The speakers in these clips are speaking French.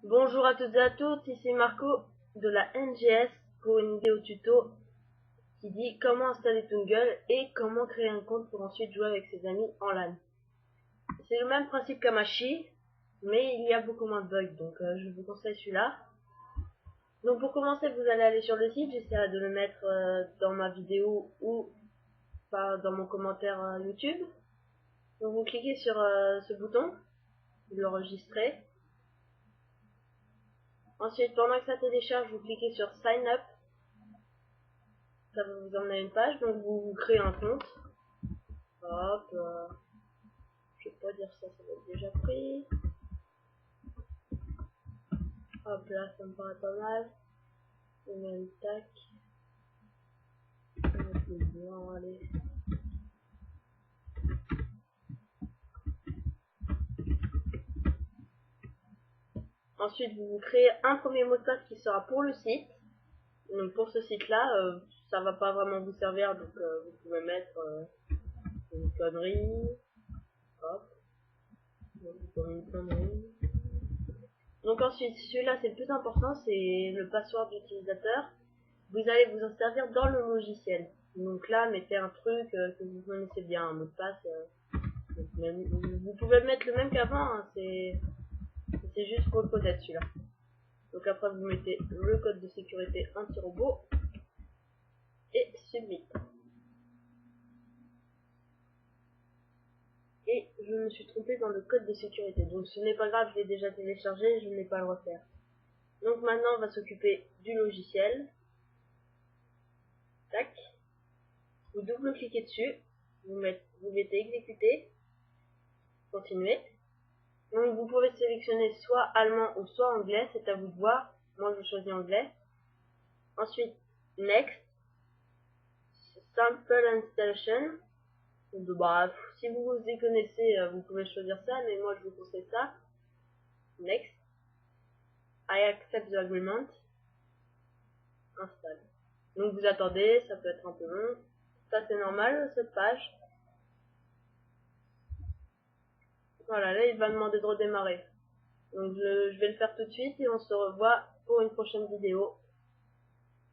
Bonjour à toutes et à tous, ici Marco de la NGS pour une vidéo tuto qui dit comment installer Toongle et comment créer un compte pour ensuite jouer avec ses amis en LAN. C'est le même principe qu'Amashi, mais il y a beaucoup moins de bugs, donc je vous conseille celui-là. Donc pour commencer, vous allez aller sur le site, j'essaierai de le mettre dans ma vidéo ou dans mon commentaire YouTube. Donc vous cliquez sur ce bouton, vous l'enregistrez. Ensuite, pendant que ça télécharge, vous cliquez sur Sign Up. Ça va vous emmener à une page, donc vous créez un compte. Hop, je vais pas dire ça, ça va être déjà pris. Hop là, ça me paraît pas mal. Et même tac. Bon, allez. Ensuite, vous créez un premier mot de passe qui sera pour le site. Donc pour ce site-là, ça va pas vraiment vous servir, donc vous pouvez mettre une connerie. Hop. Une connerie. Donc ensuite, celui-là c'est le plus important, c'est le password d'utilisateur. Vous allez vous en servir dans le logiciel. Donc là, mettez un truc que vous connaissez bien, un mot de passe. Vous pouvez mettre le même qu'avant, hein, c'est juste pour le connaître celui-là. Donc après vous mettez le code de sécurité anti-robot et submit. Et je me suis trompé dans le code de sécurité, donc ce n'est pas grave, je l'ai déjà téléchargé, je ne vais pas le refaire. Donc maintenant on va s'occuper du logiciel. Tac. Vous double-cliquez dessus, vous mettez exécuter, continuer. Donc vous pouvez sélectionner soit allemand ou soit anglais, c'est à vous de voir. Moi je choisis anglais. Ensuite next, sample installation. Bah, si vous vous y connaissez, vous pouvez choisir ça, mais moi je vous conseille ça. Next, I accept the agreement. Installe. Donc vous attendez, ça peut être un peu long. Ça c'est normal cette page. Voilà, là il va demander de redémarrer. Donc je vais le faire tout de suite et on se revoit pour une prochaine vidéo.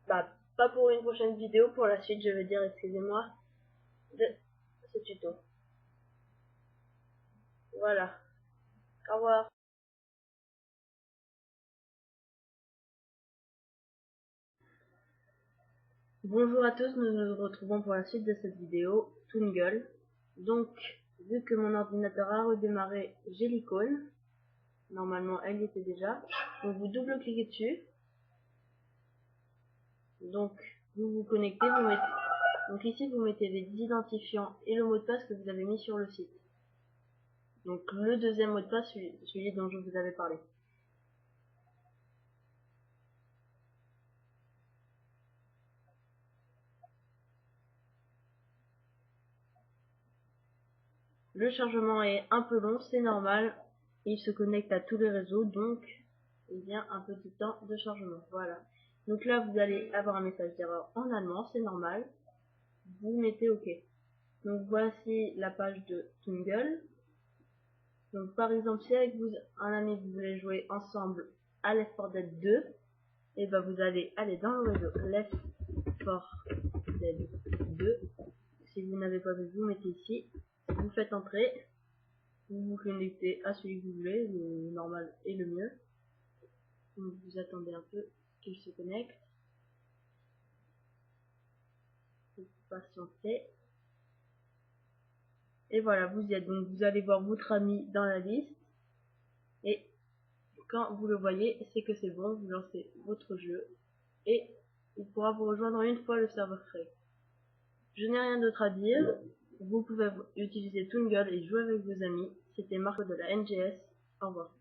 Bah, pas pour une prochaine vidéo, pour la suite je veux dire, excusez-moi, de ce tuto. Voilà. Au revoir. Bonjour à tous, nous nous retrouvons pour la suite de cette vidéo, Toongle. Donc, vu que mon ordinateur a redémarré, j'ai l'icône. Normalement, elle y était déjà. Donc, vous double-cliquez dessus. Donc, vous vous connectez, vous mettez... Donc ici, vous mettez les identifiants et le mot de passe que vous avez mis sur le site. Donc, le deuxième mot de passe, celui dont je vous avais parlé. Le chargement est un peu long, c'est normal. Il se connecte à tous les réseaux, donc il y a un petit temps de chargement. Voilà. Donc là, vous allez avoir un message d'erreur en allemand, c'est normal. Vous mettez OK. Donc voici la page de Toongle. Donc par exemple, si avec vous, un ami, vous voulez jouer ensemble à Left 4 Dead 2, et ben vous allez aller dans le réseau Left 4 Dead 2. Si vous n'avez pas vu, vous mettez ici. Vous faites entrer. Vous vous connectez à celui que vous voulez, le normal et le mieux. Donc vous attendez un peu qu'il se connecte. Vous patientez. Et voilà, vous y êtes. Donc vous allez voir votre ami dans la liste. Et quand vous le voyez, c'est que c'est bon, vous lancez votre jeu. Et il pourra vous rejoindre une fois le serveur créé. Je n'ai rien d'autre à dire. Vous pouvez utiliser Toongle et jouer avec vos amis. C'était Marco de la NGS. Au revoir.